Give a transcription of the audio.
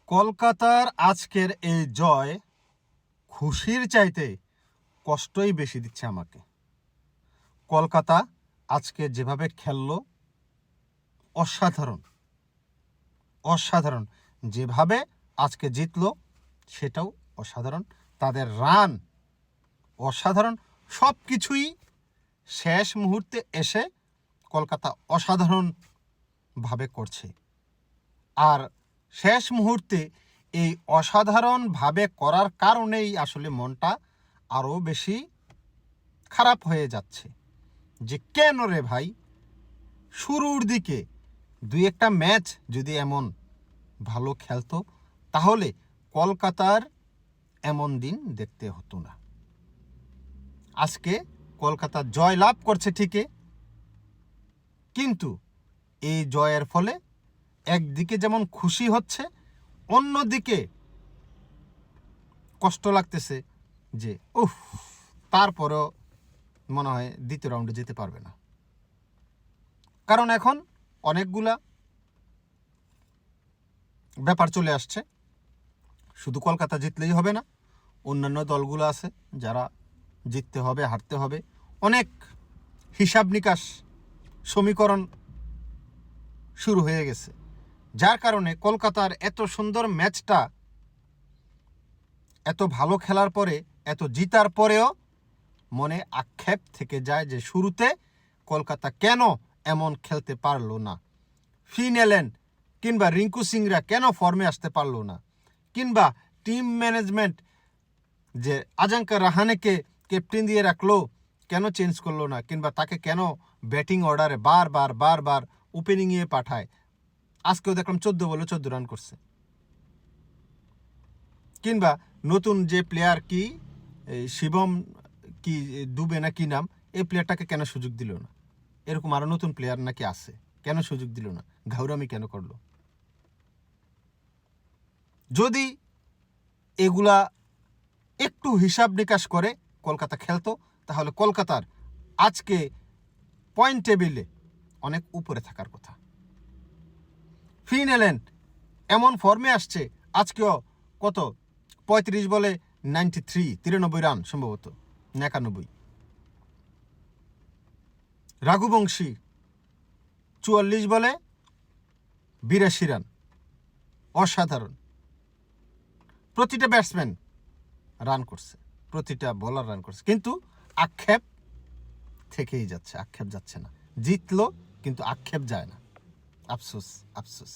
কলকাতার আজকের এই জয় খুশির চাইতে কষ্টই বেশি দিচ্ছে আমাকে। কলকাতা আজকে যেভাবে খেললো অসাধারণ অসাধারণ, যেভাবে আজকে জিতলো সেটাও অসাধারণ, তাদের রান অসাধারণ, সব কিছুই শেষ মুহূর্তে এসে কলকাতা অসাধারণভাবে করছে। আর শেষ মুহূর্তে এই অসাধারণভাবে করার কারণেই আসলে মনটা আরও বেশি খারাপ হয়ে যাচ্ছে যে কেন রে ভাই, শুরুর দিকে দুই একটা ম্যাচ যদি এমন ভালো খেলতো তাহলে কলকাতার এমন দিন দেখতে হতো না। আজকে কলকাতা জয় লাভ করছে ঠিকই, কিন্তু এই জয়ের ফলে একদিকে যেমন খুশি হচ্ছে, অন্যদিকে কষ্ট লাগতেছে যে তারপরেও মনে হয় দ্বিতীয় রাউন্ডে যেতে পারবে না। কারণ এখন অনেকগুলা ব্যাপার চলে আসছে, শুধু কলকাতা জিতলেই হবে না, অন্যান্য দলগুলো আছে যারা জিততে হবে, হারতে হবে, অনেক হিসাব নিকাশ সমীকরণ শুরু হয়ে গেছে। যার কারণে কলকাতার এত সুন্দর ম্যাচটা, এত ভালো খেলার পরে, এত জিতার পরেও মনে আক্ষেপ থেকে যায় যে শুরুতে কলকাতা কেন এমন খেলতে পারলো না, ফিন এলেন কিংবা রিঙ্কু সিংরা কেন ফর্মে আসতে পারলো না, কিংবা টিম ম্যানেজমেন্ট যে আজাঙ্কা রাহানেকে ক্যাপ্টেন দিয়ে রাখলো কেন চেঞ্জ করলো না, কিংবা তাকে কেন ব্যাটিং অর্ডারে বারবার ওপেনিংয়ে পাঠায়। আজকেও দেখলাম 14 বলে 14 রান করছে। কিংবা নতুন যে প্লেয়ার কি শিবম কি দুবে না কি নাম, এই প্লেয়ারটাকে কেন সুযোগ দিল না, এরকম আরো নতুন প্লেয়ার নাকি আছে, কেন সুযোগ দিল না, ঘাউরামি কেন করলো। যদি এগুলা একটু হিসাব নিকাশ করে কলকাতা খেলতো তাহলে কলকাতার আজকে পয়েন্ট টেবিলে অনেক উপরে থাকার কথা। ফিন এলেন এমন ফর্মে আসছে, আজকেও কত 35 বলে 93 রান, সম্ভবত 91। রাঘুবংশী 44 বলে 82 রান, অসাধারণ। প্রতিটা ব্যাটসম্যান রান করছে, প্রতিটা বোলার রান করছে, কিন্তু আক্ষেপ থেকেই যাচ্ছে, আক্ষেপ যাচ্ছে না। জিতলো কিন্তু আক্ষেপ যায় না, আফসোস।